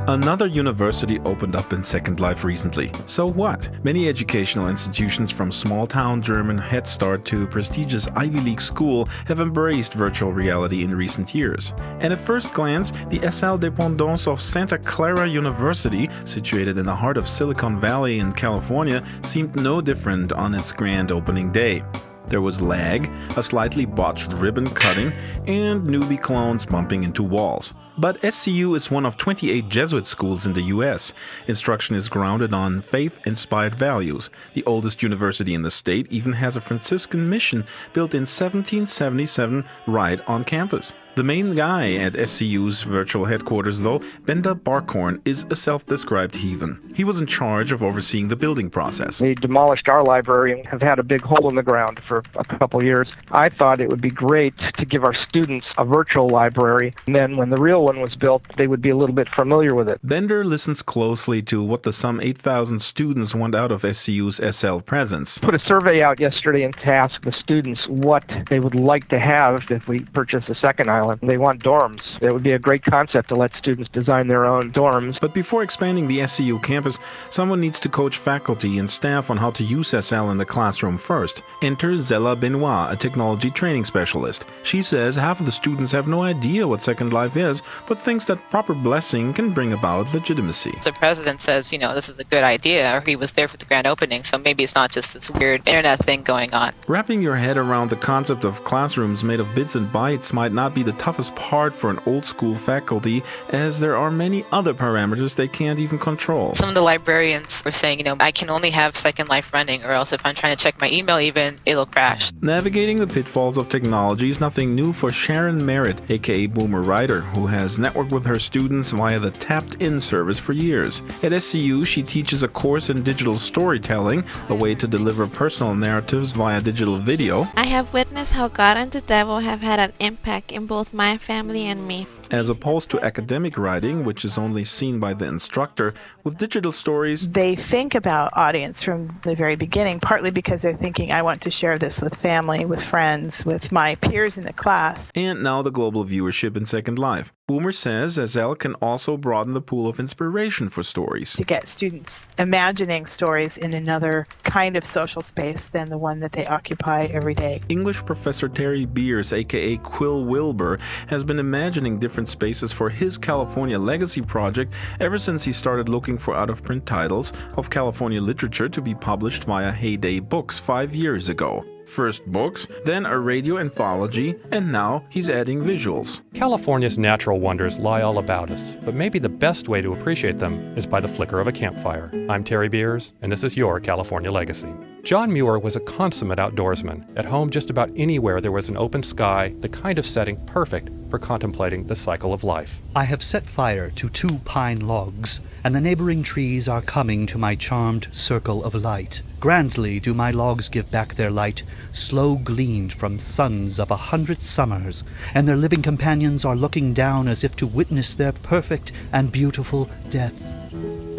Another university opened up in Second Life recently. So what? Many educational institutions from small-town German Head Start to prestigious Ivy League school have embraced virtual reality in recent years. And at first glance, the SL dépendance of Santa Clara University, situated in the heart of Silicon Valley in California, seemed no different on its grand opening day. There was lag, a slightly botched ribbon cutting, and newbie clones bumping into walls. But SCU is one of 28 Jesuit schools in the US. Instruction is grounded on faith-inspired values. The oldest university in the state even has a Franciscan mission built in 1777 right on campus. The main guy at SCU's virtual headquarters, though, Benda Barkhorn, is a self-described heathen. He was in charge of overseeing the building process. They demolished our library and have had a big hole in the ground for a couple years. I thought it would be great to give our students a virtual library, and then when the real one was built, they would be a little bit familiar with it. Bender listens closely to what the some 8,000 students want out of SCU's SL presence. Put a survey out yesterday and to ask the students what they would like to have if we purchase a second island. They want dorms. It would be a great concept to let students design their own dorms. But before expanding the SCU campus, someone needs to coach faculty and staff on how to use SL in the classroom first. Enter Zella Benoit, a technology training specialist. She says half of the students have no idea what Second Life is, but thinks that proper blessing can bring about legitimacy. The president says, this is a good idea, or he was there for the grand opening, so maybe it's not just this weird internet thing going on. Wrapping your head around the concept of classrooms made of bits and bytes might not be the toughest part for an old school faculty, as there are many other parameters they can't even control. Some of the librarians were saying, I can only have Second Life running, or else if I'm trying to check my email even, it'll crash. Navigating the pitfalls of technology is nothing new for Sharon Merritt, aka Boomer Writer, who has networked with her students via the Tapped-In service for years. At SCU, she teaches a course in digital storytelling, a way to deliver personal narratives via digital video. I have witnessed how God and the devil have had an impact in both my family and me. As opposed to academic writing, which is only seen by the instructor, with digital stories, they think about audience from the very beginning, partly because they're thinking, I want to share this with family, with friends, with my peers in the class. And now the global viewership in Second Life. Boomer says SL can also broaden the pool of inspiration for stories. To get students imagining stories in another kind of social space than the one that they occupy every day. English professor Terry Beers, aka Quill Wilbur, has been imagining different spaces for his California Legacy project ever since he started looking for out-of-print titles of California literature to be published via Heyday Books 5 years ago. First books, then a radio anthology, and now he's adding visuals. California's natural wonders lie all about us, but maybe the best way to appreciate them is by the flicker of a campfire. I'm Terry Beers, and this is your California Legacy. John Muir was a consummate outdoorsman. At home just about anywhere there was an open sky, the kind of setting perfect for contemplating the cycle of life. I have set fire to 2 pine logs, and the neighboring trees are coming to my charmed circle of light. Grandly do my logs give back their light, slow gleaned from suns of 100 summers, and their living companions are looking down as if to witness their perfect and beautiful death.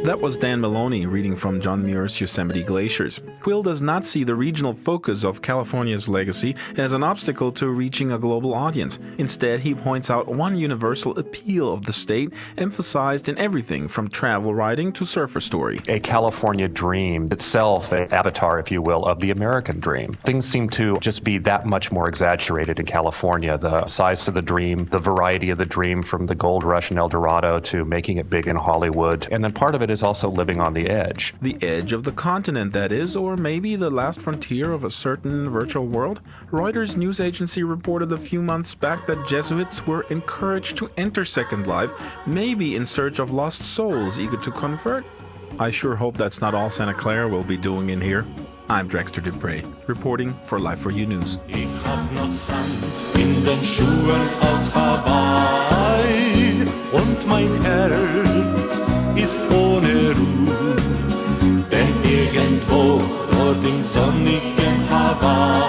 That was Dan Maloney reading from John Muir's Yosemite Glaciers. Quill does not see the regional focus of California's legacy as an obstacle to reaching a global audience. Instead, he points out one universal appeal of the state emphasized in everything from travel writing to surfer story. A California dream itself, an avatar, if you will, of the American dream. Things seem to just be that much more exaggerated in California. The size of the dream, the variety of the dream, from the gold rush in El Dorado to making it big in Hollywood. And then part of it is also living on the edge. The edge of the continent, that is, or maybe the last frontier of a certain virtual world? Reuters news agency reported a few months back that Jesuits were encouraged to enter Second Life, maybe in search of lost souls eager to convert. I sure hope that's not all Santa Clara will be doing in here. I'm Draxtor Despres, reporting for Life4You News. Ich hab noch Sand in den Schuhen aus Hawaii und mein Herz ist ohne Ruhe, denn irgendwo dort im sonnigen Hawaii